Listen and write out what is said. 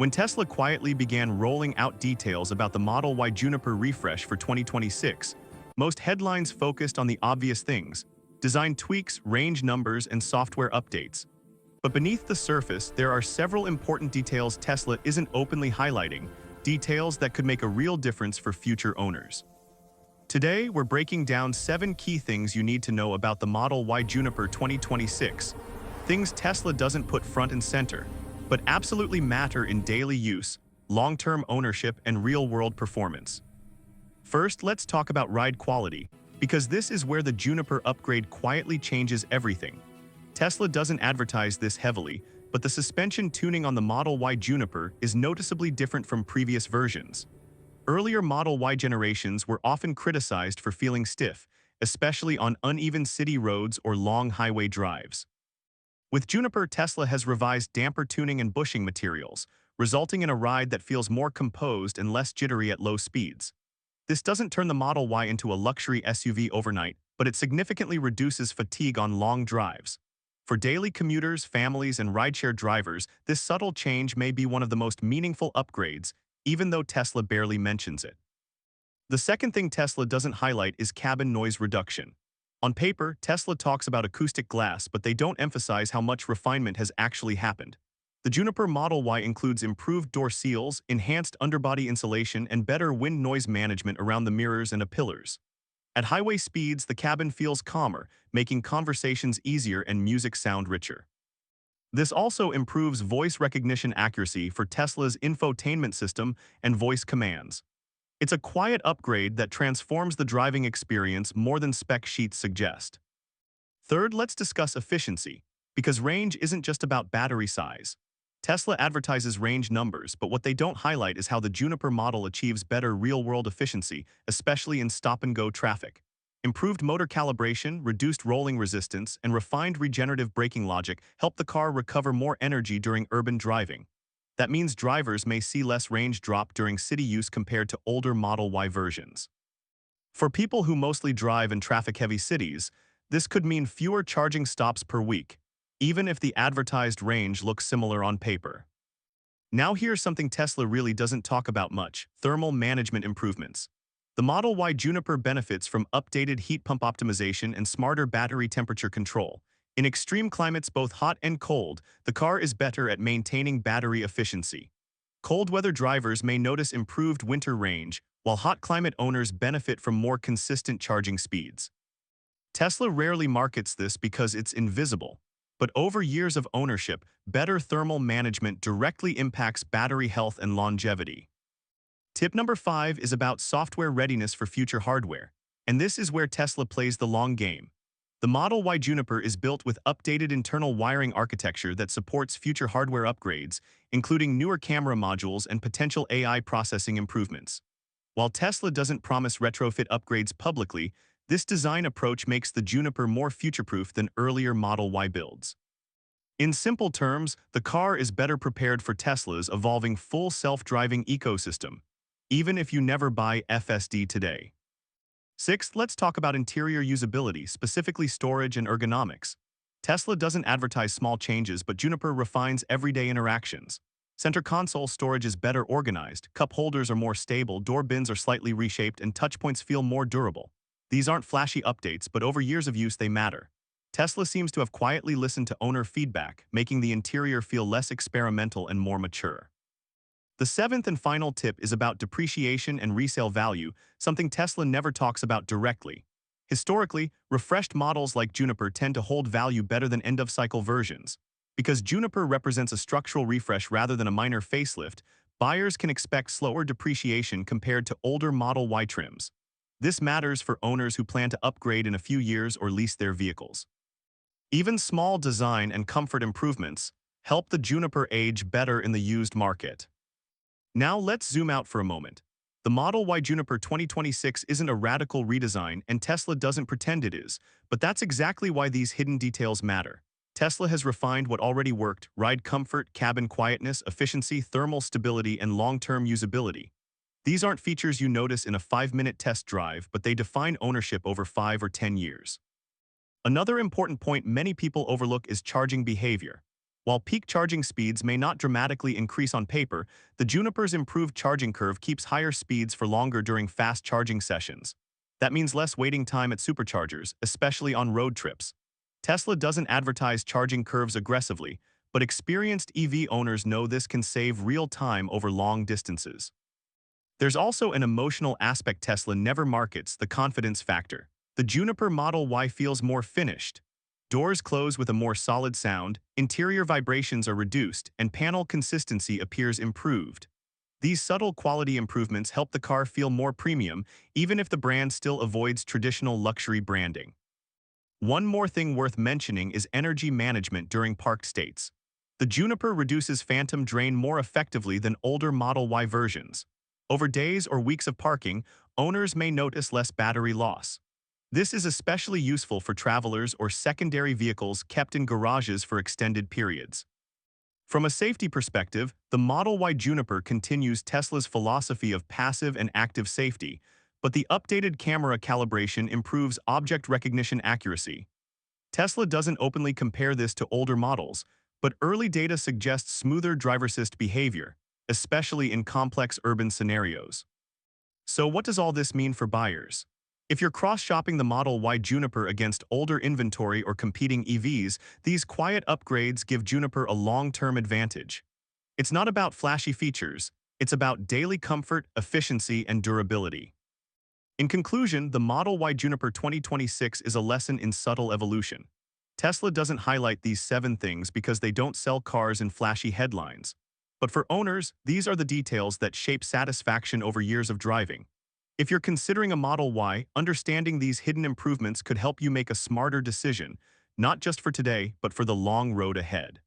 When Tesla quietly began rolling out details about the Model Y Juniper refresh for 2026, most headlines focused on the obvious things: design tweaks, range numbers, and software updates. But beneath the surface, there are several important details Tesla isn't openly highlighting, details that could make a real difference for future owners. Today, we're breaking down 7 key things you need to know about the Model Y Juniper 2026, things Tesla doesn't put front and center, but absolutely matter in daily use, long-term ownership, and real-world performance. First, let's talk about ride quality, because this is where the Juniper upgrade quietly changes everything. Tesla doesn't advertise this heavily, but the suspension tuning on the Model Y Juniper is noticeably different from previous versions. Earlier Model Y generations were often criticized for feeling stiff, especially on uneven city roads or long highway drives. With Juniper, Tesla has revised damper tuning and bushing materials, resulting in a ride that feels more composed and less jittery at low speeds. This doesn't turn the Model Y into a luxury SUV overnight, but it significantly reduces fatigue on long drives. For daily commuters, families, and rideshare drivers, this subtle change may be one of the most meaningful upgrades, even though Tesla barely mentions it. The second thing Tesla doesn't highlight is cabin noise reduction. On paper, Tesla talks about acoustic glass, but they don't emphasize how much refinement has actually happened. The Juniper Model Y includes improved door seals, enhanced underbody insulation, and better wind noise management around the mirrors and pillars. At highway speeds, the cabin feels calmer, making conversations easier and music sound richer. This also improves voice recognition accuracy for Tesla's infotainment system and voice commands. It's a quiet upgrade that transforms the driving experience more than spec sheets suggest. Third, let's discuss efficiency, because range isn't just about battery size. Tesla advertises range numbers, but what they don't highlight is how the Juniper model achieves better real-world efficiency, especially in stop-and-go traffic. Improved motor calibration, reduced rolling resistance, and refined regenerative braking logic help the car recover more energy during urban driving. That means drivers may see less range drop during city use compared to older Model Y versions. For people who mostly drive in traffic-heavy cities, this could mean fewer charging stops per week, even if the advertised range looks similar on paper. Now here's something Tesla really doesn't talk about much: thermal management improvements. The Model Y Juniper benefits from updated heat pump optimization and smarter battery temperature control. In extreme climates, both hot and cold, the car is better at maintaining battery efficiency. Cold weather drivers may notice improved winter range, while hot climate owners benefit from more consistent charging speeds. Tesla rarely markets this because it's invisible, but over years of ownership, better thermal management directly impacts battery health and longevity. Tip number 5 is about software readiness for future hardware, and this is where Tesla plays the long game. The Model Y Juniper is built with updated internal wiring architecture that supports future hardware upgrades, including newer camera modules and potential AI processing improvements. While Tesla doesn't promise retrofit upgrades publicly, this design approach makes the Juniper more future-proof than earlier Model Y builds. In simple terms, the car is better prepared for Tesla's evolving full self-driving ecosystem, even if you never buy FSD today. Sixth, let's talk about interior usability, specifically storage and ergonomics. Tesla doesn't advertise small changes, but Juniper refines everyday interactions. Center console storage is better organized, cup holders are more stable, door bins are slightly reshaped, and touchpoints feel more durable. These aren't flashy updates, but over years of use they matter. Tesla seems to have quietly listened to owner feedback, making the interior feel less experimental and more mature. The seventh and final tip is about depreciation and resale value, something Tesla never talks about directly. Historically, refreshed models like Juniper tend to hold value better than end-of-cycle versions. Because Juniper represents a structural refresh rather than a minor facelift, buyers can expect slower depreciation compared to older Model Y trims. This matters for owners who plan to upgrade in a few years or lease their vehicles. Even small design and comfort improvements help the Juniper age better in the used market. Now let's zoom out for a moment. The Model Y Juniper 2026 isn't a radical redesign, and Tesla doesn't pretend it is, but that's exactly why these hidden details matter. Tesla has refined what already worked: ride comfort, cabin quietness, efficiency, thermal stability, and long-term usability. These aren't features you notice in a 5-minute test drive, but they define ownership over 5 or 10 years. Another important point many people overlook is charging behavior. While peak charging speeds may not dramatically increase on paper, the Juniper's improved charging curve keeps higher speeds for longer during fast charging sessions. That means less waiting time at superchargers, especially on road trips. Tesla doesn't advertise charging curves aggressively, but experienced EV owners know this can save real time over long distances. There's also an emotional aspect Tesla never markets: the confidence factor. The Juniper Model Y feels more finished. Doors close with a more solid sound, interior vibrations are reduced, and panel consistency appears improved. These subtle quality improvements help the car feel more premium, even if the brand still avoids traditional luxury branding. One more thing worth mentioning is energy management during parked states. The Juniper reduces phantom drain more effectively than older Model Y versions. Over days or weeks of parking, owners may notice less battery loss. This is especially useful for travelers or secondary vehicles kept in garages for extended periods. From a safety perspective, the Model Y Juniper continues Tesla's philosophy of passive and active safety, but the updated camera calibration improves object recognition accuracy. Tesla doesn't openly compare this to older models, but early data suggests smoother driver-assist behavior, especially in complex urban scenarios. So what does all this mean for buyers? If you're cross-shopping the Model Y Juniper against older inventory or competing EVs, these quiet upgrades give Juniper a long-term advantage. It's not about flashy features, it's about daily comfort, efficiency, and durability. In conclusion, the Model Y Juniper 2026 is a lesson in subtle evolution. Tesla doesn't highlight these 7 things because they don't sell cars in flashy headlines. But for owners, these are the details that shape satisfaction over years of driving. If you're considering a Model Y, understanding these hidden improvements could help you make a smarter decision, not just for today, but for the long road ahead.